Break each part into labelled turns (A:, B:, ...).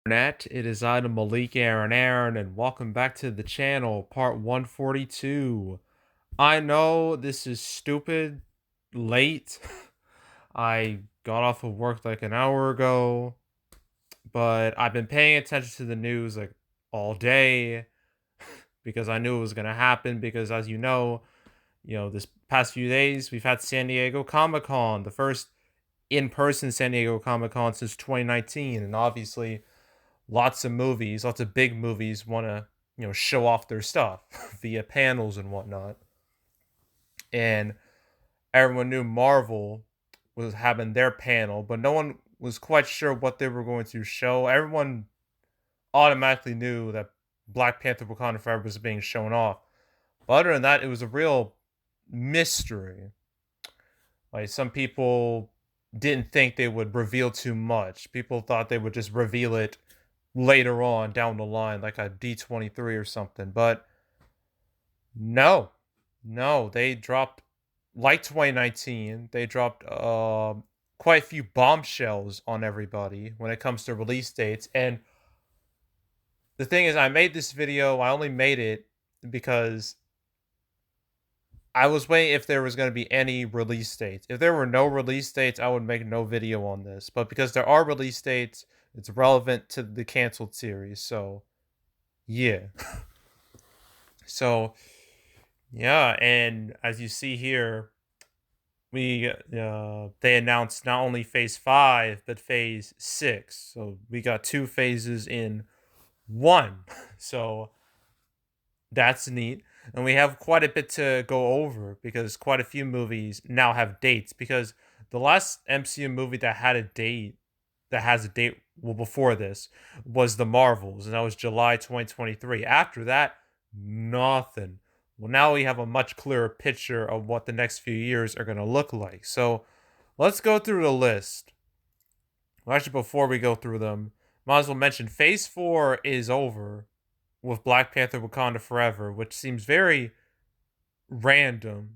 A: Internet. It is I, the Malik Aaron, and welcome back to the channel, part 142. I know this is stupid late. I got off of work like an hour ago, but I've been paying attention to the news like all day because I knew it was gonna happen. Because as this past few days we've had San Diego Comic Con, the first in-person San Diego Comic Con since 2019, and obviously lots of big movies want to, show off their stuff via panels and whatnot. And everyone knew Marvel was having their panel, but no one was quite sure what they were going to show. Everyone automatically knew that Black Panther Wakanda Forever was being shown off. But other than that, it was a real mystery. Like, some people didn't think they would reveal too much. People thought they would just reveal it later on down the line, like a D23 or something. But no, they dropped, like 2019, they dropped quite a few bombshells on everybody when it comes to release dates. And the thing is, I made this video, I only made it because I was waiting if there was going to be any release dates. If there were no release dates, I would make no video on this. But because there are release dates, it's relevant to the canceled series. So, yeah. So, yeah, and as you see here, they announced not only Phase 5 but Phase 6. So we got two phases in one. So that's neat. And we have quite a bit to go over because quite a few movies now have dates. Because the last MCU movie that had a date, that has a date, well, before this, was The Marvels, and that was July 2023. After that, nothing. Well, now we have a much clearer picture of what the next few years are going to look like. So let's go through the list. Well, actually, before we go through them, might as well mention Phase 4 is over with Black Panther Wakanda Forever, which seems very random.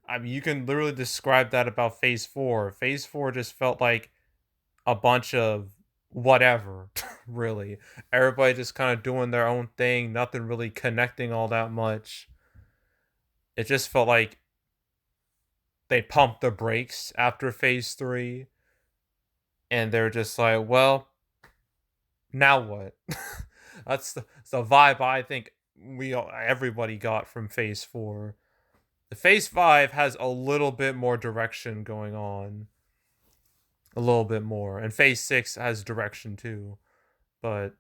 A: I mean, you can literally describe that about Phase 4. Phase 4 just felt like a bunch of whatever, really. Everybody just kind of doing their own thing, nothing really connecting all that much. It just felt like they pumped the brakes after Phase 3, and they're just like, well, now what? That's the vibe I think everybody got from Phase 4. The Phase 5 has a little bit more direction going on. A little bit more. And Phase 6 has direction too. But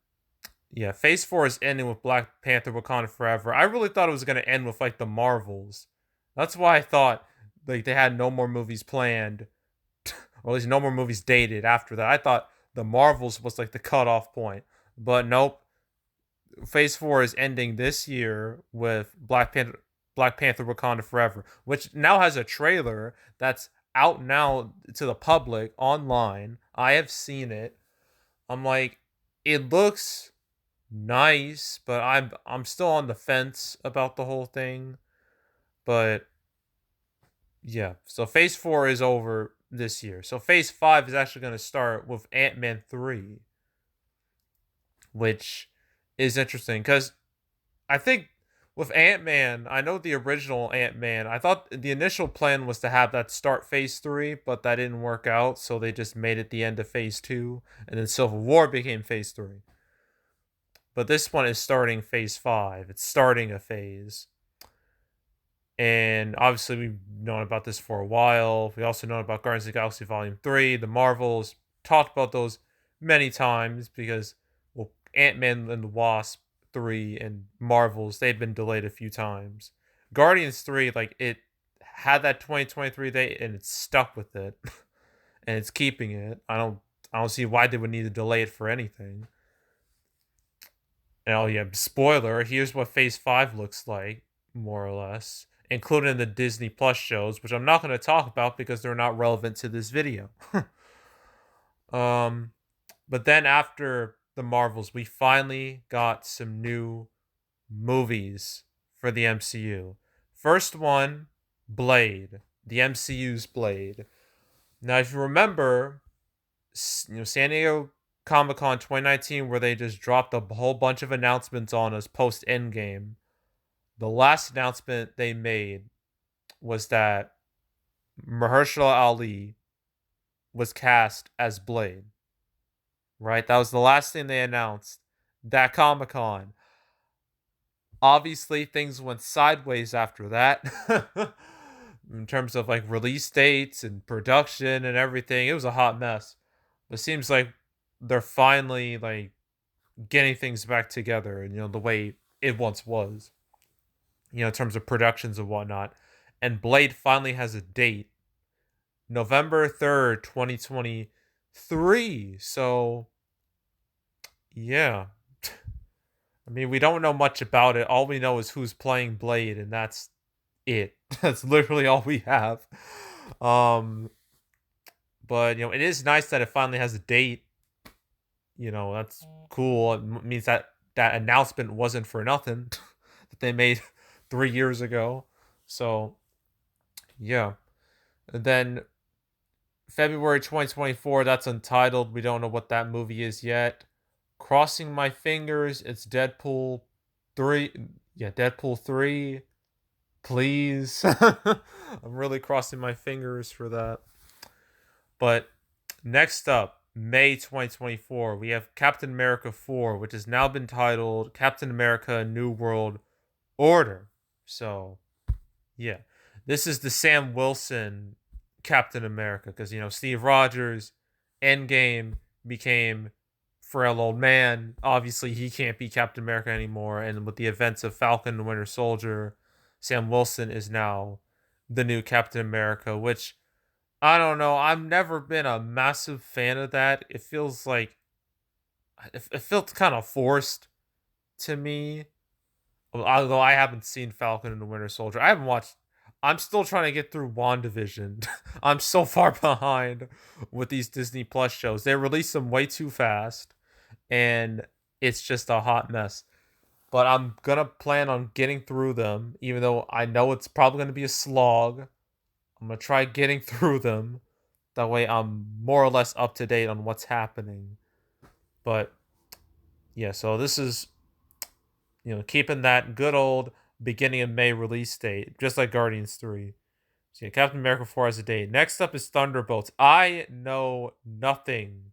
A: yeah, Phase 4 is ending with Black Panther Wakanda Forever. I really thought it was going to end with like the Marvels. That's why I thought like they had no more movies planned, or at least no more movies dated after that. I thought the Marvels was like the cutoff point. But nope. Phase 4 is ending this year with Black Panther Wakanda Forever, which now has a trailer that's out now to the public online. I have seen it. I'm like, it looks nice, but I'm still on the fence about the whole thing. But yeah, so Phase 4 is over this year. So Phase 5 is actually going to start with Ant-Man 3, which is interesting because I think with Ant-Man, I know the original Ant-Man, I thought the initial plan was to have that start Phase 3, but that didn't work out, so they just made it the end of Phase 2, and then Civil War became Phase 3. But this one is starting Phase 5. It's starting a phase. And obviously we've known about this for a while. We also know about Guardians of the Galaxy Volume 3, the Marvels, talked about those many times because, well, Ant-Man and the Wasp 3 and Marvels, they've been delayed a few times. Guardians 3, like, it had that 2023 date and it's stuck with it. And it's keeping it. I don't see why they would need to delay it for anything. And oh yeah, spoiler, here's what Phase 5 looks like, more or less, including the Disney Plus shows, which I'm not going to talk about because they're not relevant to this video. But then after the Marvels, we finally got some new movies for the MCU. First one, Blade, the MCU's Blade. Now, if you remember, San Diego Comic-Con 2019 where they just dropped a whole bunch of announcements on us post Endgame. The last announcement they made was that Mahershala Ali was cast as Blade. Right? That was the last thing they announced. That Comic-Con. Obviously, things went sideways after that. In terms of like release dates and production and everything. It was a hot mess. It seems like they're finally like getting things back together and the way it once was. In terms of productions and whatnot. And Blade finally has a date. November 3rd, 2023. So yeah. I mean, we don't know much about it. All we know is who's playing Blade, and that's it. That's literally all we have. But it is nice that it finally has a date. That's cool. It means that that announcement wasn't for nothing that they made 3 years ago. So yeah. And then February 2024, that's Untitled. We don't know what that movie is yet. Crossing my fingers, it's Deadpool 3. Yeah, Deadpool 3. Please. I'm really crossing my fingers for that. But next up, May 2024, we have Captain America 4, which has now been titled Captain America New World Order. So, yeah. This is the Sam Wilson Captain America because, Steve Rogers, Endgame, became frail old man. Obviously, he can't be Captain America anymore. And with the events of Falcon and Winter Soldier, Sam Wilson is now the new Captain America, which I don't know. I've never been a massive fan of that. It feels like it felt kind of forced to me. Although I haven't seen Falcon and the Winter Soldier. I haven't watched. I'm still trying to get through WandaVision. I'm so far behind with these Disney Plus shows. They release them way too fast, and it's just a hot mess. But I'm gonna plan on getting through them, even though I know it's probably gonna be a slog. I'm gonna try getting through them. That way I'm more or less up to date on what's happening. But yeah, so this is keeping that good old beginning of May release date, just like Guardians 3. So yeah, Captain America 4 has a date. Next up is Thunderbolts. I know nothing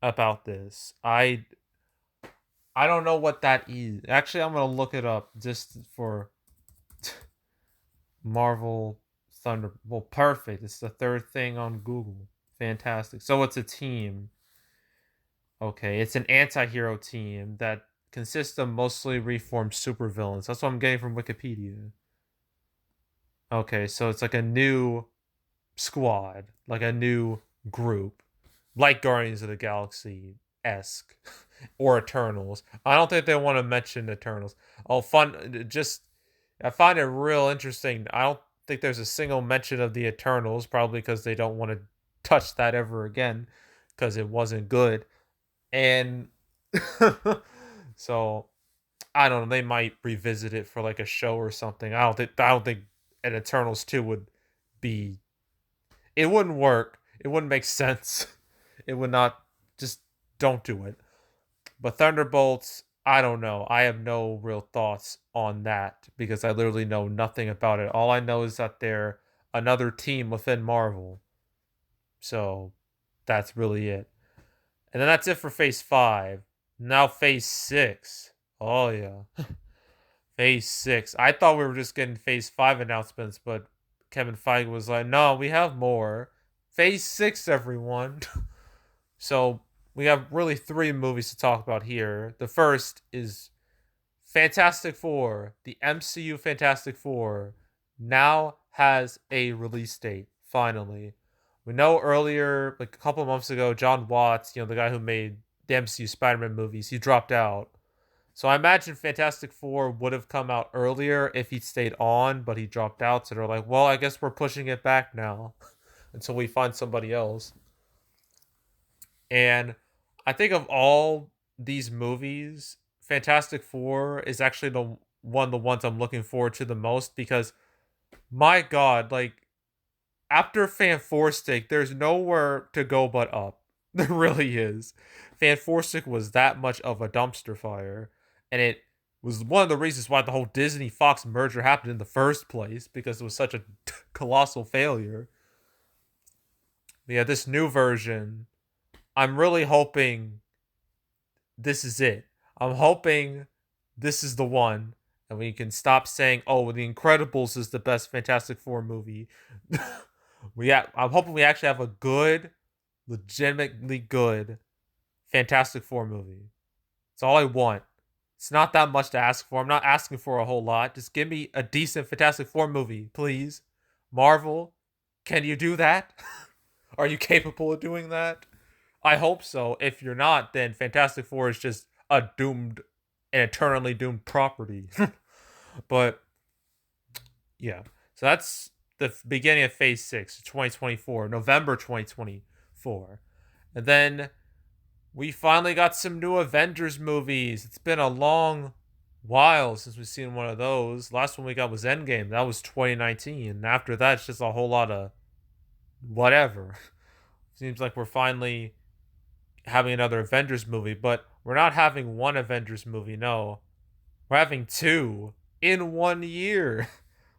A: about this. I don't know what that is. Actually, I'm gonna look it up just for Marvel Thunder. Well, perfect. It's the third thing on Google. Fantastic. So it's a team. Okay, it's an anti-hero team that consists of mostly reformed supervillains. That's what I'm getting from Wikipedia. Okay, so it's like a new squad, like a new group, like Guardians of the Galaxy esque or Eternals. I don't think they want to mention Eternals. Oh, fun! Just I find it real interesting. I don't think there's a single mention of the Eternals, probably because they don't want to touch that ever again, because it wasn't good. And so I don't know. They might revisit it for like a show or something. I don't think an Eternals 2 would be. It wouldn't work. It wouldn't make sense. It would not. Just don't do it. But Thunderbolts, I don't know. I have no real thoughts on that because I literally know nothing about it. All I know is that they're another team within Marvel. So that's really it. And then that's it for Phase 5. Now Phase 6. Oh, yeah. Phase 6. I thought we were just getting Phase 5 announcements, but Kevin Feige was like, no, we have more. Phase 6, everyone. So we have really 3 movies to talk about here. The first is Fantastic Four. The MCU Fantastic Four now has a release date, finally. We know earlier, like a couple of months ago, John Watts, the guy who made the MCU Spider-Man movies, he dropped out. So I imagine Fantastic Four would have come out earlier if he stayed on, but he dropped out. So they're like, well, I guess we're pushing it back now until we find somebody else. And I think of all these movies, Fantastic Four is actually the ones I'm looking forward to the most because, my God, like after Fantastic, there's nowhere to go but up. There really is. Fantastic was that much of a dumpster fire, and it was one of the reasons why the whole Disney Fox merger happened in the first place, because it was such a colossal failure. But yeah, this new version, I'm really hoping this is it. I'm hoping this is the one, and we can stop saying, "Oh, The Incredibles is the best Fantastic Four movie." I'm hoping we actually have a good, legitimately good Fantastic Four movie. It's all I want. It's not that much to ask for. I'm not asking for a whole lot. Just give me a decent Fantastic Four movie, please. Marvel, can you do that? Are you capable of doing that? I hope so. If you're not, then Fantastic Four is just a doomed, an eternally doomed property. But yeah, so that's the beginning of Phase 6, 2024, November 2024. And then we finally got some new Avengers movies. It's been a long while since we've seen one of those. Last one we got was Endgame. That was 2019. And after that, it's just a whole lot of whatever. Seems like we're finally having another Avengers movie, but we're not having one Avengers movie, no. We're having two in 1 year.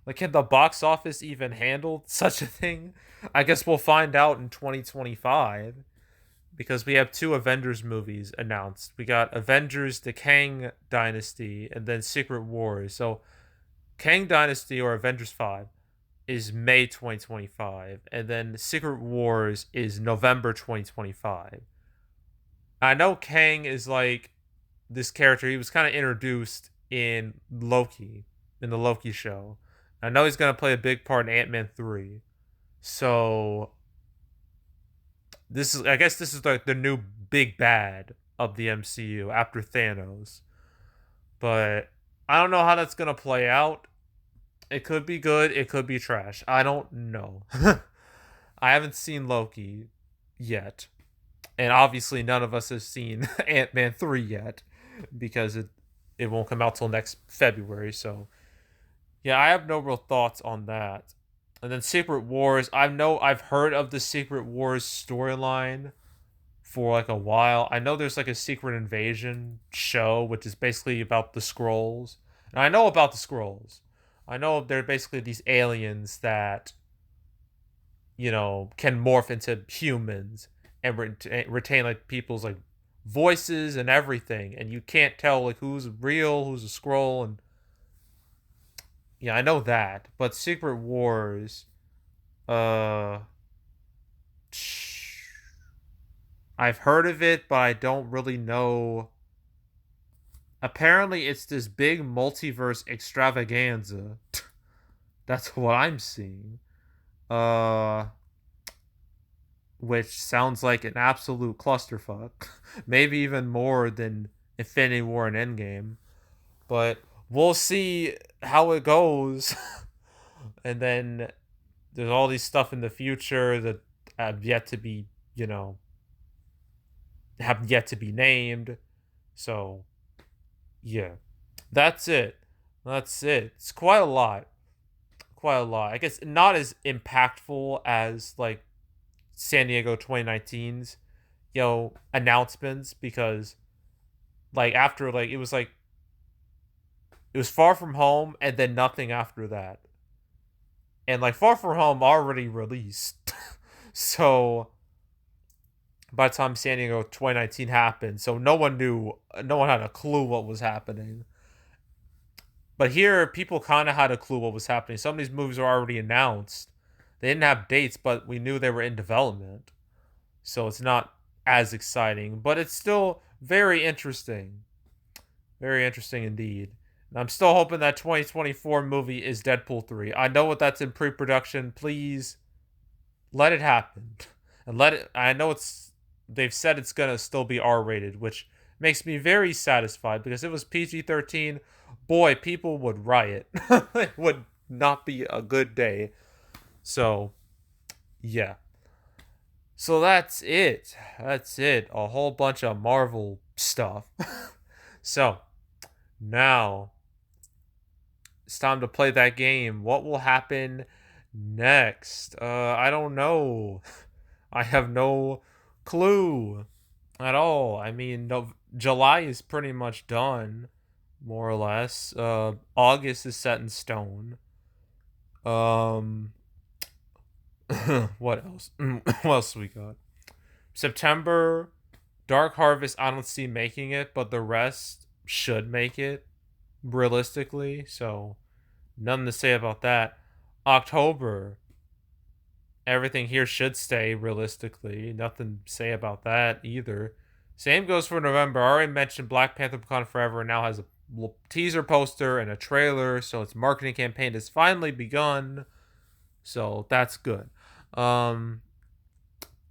A: Like, can the box office even handle such a thing? I guess we'll find out in 2025, because we have two Avengers movies announced. We got Avengers, the Kang Dynasty, and then Secret Wars. So, Kang Dynasty, or Avengers 5, is May 2025, and then Secret Wars is November 2025. I know Kang is like this character. He was kind of introduced in Loki, in the Loki show. I know he's going to play a big part in Ant-Man 3. So I guess this is like the new big bad of the MCU after Thanos. But I don't know how that's going to play out. It could be good, it could be trash. I don't know. I haven't seen Loki yet. And obviously none of us have seen Ant-Man 3 yet, because it won't come out till next February. So yeah, I have no real thoughts on that. And then Secret Wars, I've heard of the Secret Wars storyline for like a while. I know there's like a Secret Invasion show, which is basically about the Skrulls. And I know about the Skrulls. I know they're basically these aliens that, can morph into humans and retain like people's like voices and everything, and you can't tell like who's real, who's a Skrull. And yeah, I know that. But Secret Wars, uh I've heard of it, but I don't really know. Apparently it's this big multiverse extravaganza. That's what I'm seeing. uh which sounds like an absolute clusterfuck. Maybe even more than Infinity War and Endgame. But we'll see how it goes. And then there's all these stuff in the future that have yet to be, have yet to be named. So, yeah. That's it. That's it. It's quite a lot. Quite a lot. I guess not as impactful as like San Diego 2019's, announcements, because like after like it was Far From Home and then nothing after that. And like Far From Home already released. So by the time San Diego 2019 happened, so no one had a clue what was happening. But here, people kind of had a clue what was happening. Some of these movies were already announced. They didn't have dates, but we knew they were in development. So it's not as exciting, but it's still very interesting. Very interesting indeed. And I'm still hoping that 2024 movie is Deadpool 3. I know what that's in pre-production. Please let it happen. And I know they've said it's going to still be R-rated, which makes me very satisfied, because if it was PG-13, boy, people would riot. It would not be a good day. So, yeah. So that's it. That's it. A whole bunch of Marvel stuff. So, now it's time to play that game. What will happen next? I don't know. I have no clue at all. I mean, no, July is pretty much done, more or less. August is set in stone. Um, what else? What else we got? September, Dark Harvest. I don't see making it, but the rest should make it realistically. So nothing to say about that. October, everything here should stay realistically. Nothing to say about that either. Same goes for November. I already mentioned Black Panther Wakanda Forever now has a teaser poster and a trailer, so its marketing campaign has finally begun. So that's good. Um,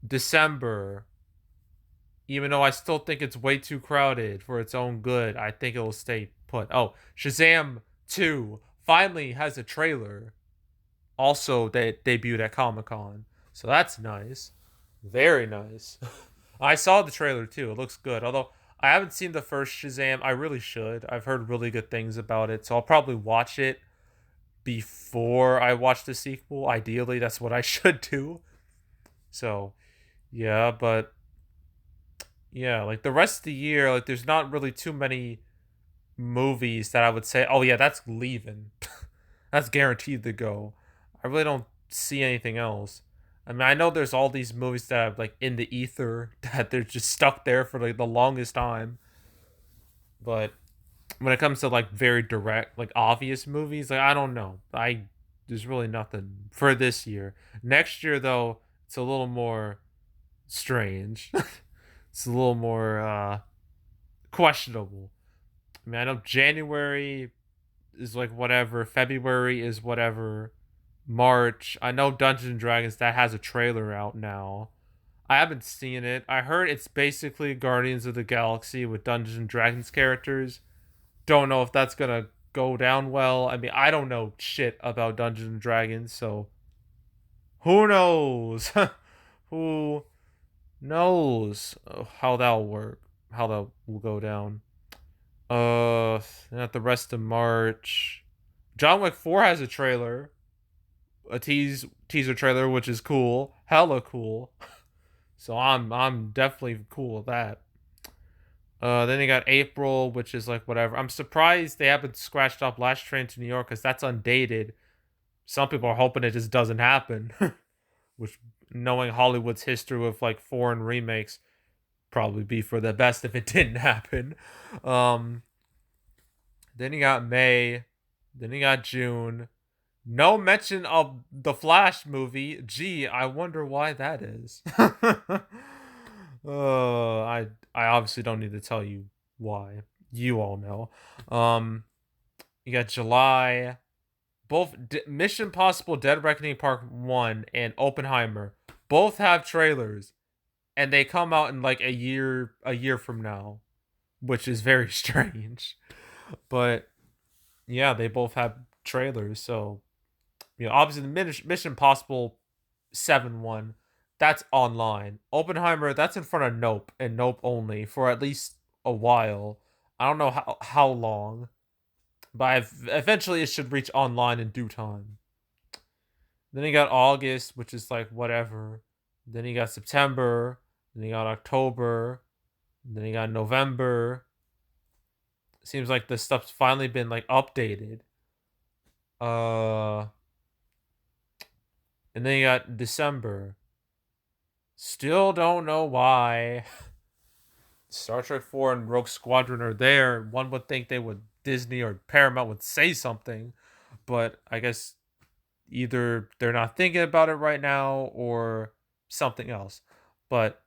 A: December, even though I still think it's way too crowded for its own good, I think it will stay put. Oh, Shazam 2 finally has a trailer. Also, they debuted at Comic-Con. So that's nice. Very nice. I saw the trailer too. It looks good. Although I haven't seen the first Shazam. I really should. I've heard really good things about it. So I'll probably watch it before I watch the sequel. Ideally, that's what I should do. So, yeah, but yeah, like the rest of the year, like there's not really too many movies that I would say, "Oh yeah, that's leaving." That's guaranteed to go. I really don't see anything else. I mean, I know there's all these movies that are like in the ether that they're just stuck there for like the longest time. But when it comes to like very direct, like obvious movies, like I don't know. There's really nothing for this year. Next year though, it's a little more strange. It's a little more questionable. I mean, I know January is like whatever, February is whatever, March. I know Dungeons and Dragons that has a trailer out now. I haven't seen it. I heard it's basically Guardians of the Galaxy with Dungeons and Dragons characters. Don't know if that's gonna go down well. I mean, I don't know shit about Dungeons and Dragons, so who knows? Who knows how that'll work? How that will go down? Not the rest of March. John Wick 4 has a trailer, a teaser trailer, which is cool, hella cool. So I'm definitely cool with that. Then you got April, which is like whatever. I'm surprised they haven't scratched off Last Train to New York because that's undated. Some people are hoping it just doesn't happen, which, knowing Hollywood's history with like foreign remakes, probably be for the best if it didn't happen. Um, then you got May, then you got June. No mention of the Flash movie. Gee, I wonder why that is. I obviously don't need to tell you why. You all know. You got July. Both Mission Possible: Dead Reckoning Part 1 and Oppenheimer both have trailers, and they come out in like a year from now, which is very strange. But yeah, they both have trailers, so obviously the Mission Possible 7-1, that's online. Oppenheimer, that's in front of Nope and Nope only for at least a while. I don't know how long, but eventually it should reach online in due time. Then you got August, which is like whatever. Then you got September. Then you got October. Then you got November. Seems like this stuff's finally been like updated. Uh, and then you got December. Still don't know why Star Trek 4 and Rogue Squadron are there. One would think Disney or Paramount would say something, but I guess either they're not thinking about it right now or something else. But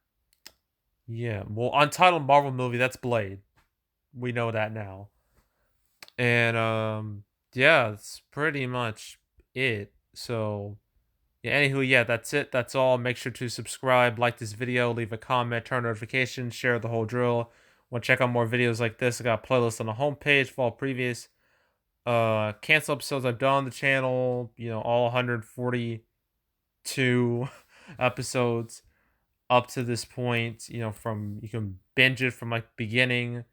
A: yeah, well, Untitled Marvel movie, that's Blade. We know that now. And yeah, that's pretty much it. So yeah, anywho, yeah, that's it. That's all. Make sure to subscribe, like this video, leave a comment, turn notifications, share the whole drill. Want to check out more videos like this? I got a playlist on the homepage for all previous cancel episodes I've done on the channel. All 142 episodes up to this point. From you can binge it from like beginning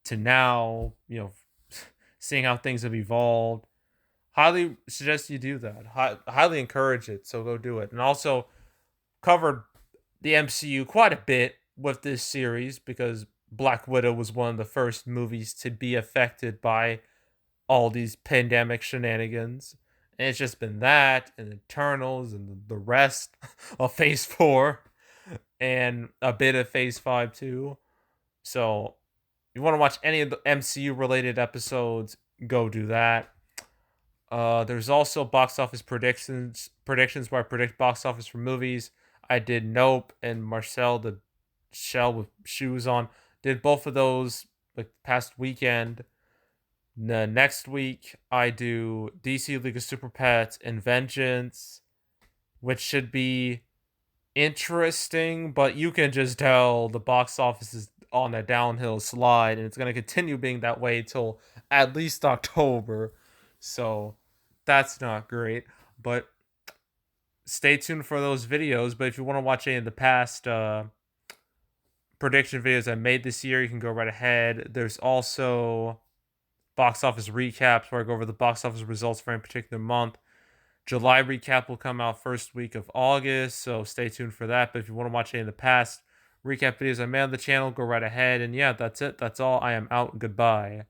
A: to now. Seeing how things have evolved. Highly suggest you do that. Highly encourage it. So go do it. And also covered the MCU quite a bit with this series because Black Widow was one of the first movies to be affected by all these pandemic shenanigans. And it's just been that and Eternals and the rest of Phase 4 and a bit of Phase 5 too. So, if you want to watch any of the MCU related episodes, go do that. There's also box office predictions where I predict box office for movies. I did Nope and Marcel the Shell with Shoes on. Did both of those like past weekend. The next week I do DC League of Super Pets and Vengeance, which should be interesting, but you can just tell the box office is on a downhill slide and it's going to continue being that way till at least October. So that's not great, but stay tuned for those videos. But if you want to watch any of the past prediction videos I made this year, you can go right ahead. There's also box office recaps where I go over the box office results for any particular month. July recap will come out first week of August, so stay tuned for that. But if you want to watch any of the past recap videos I made on the channel, go right ahead. And yeah, that's it. That's all. I am out. Goodbye.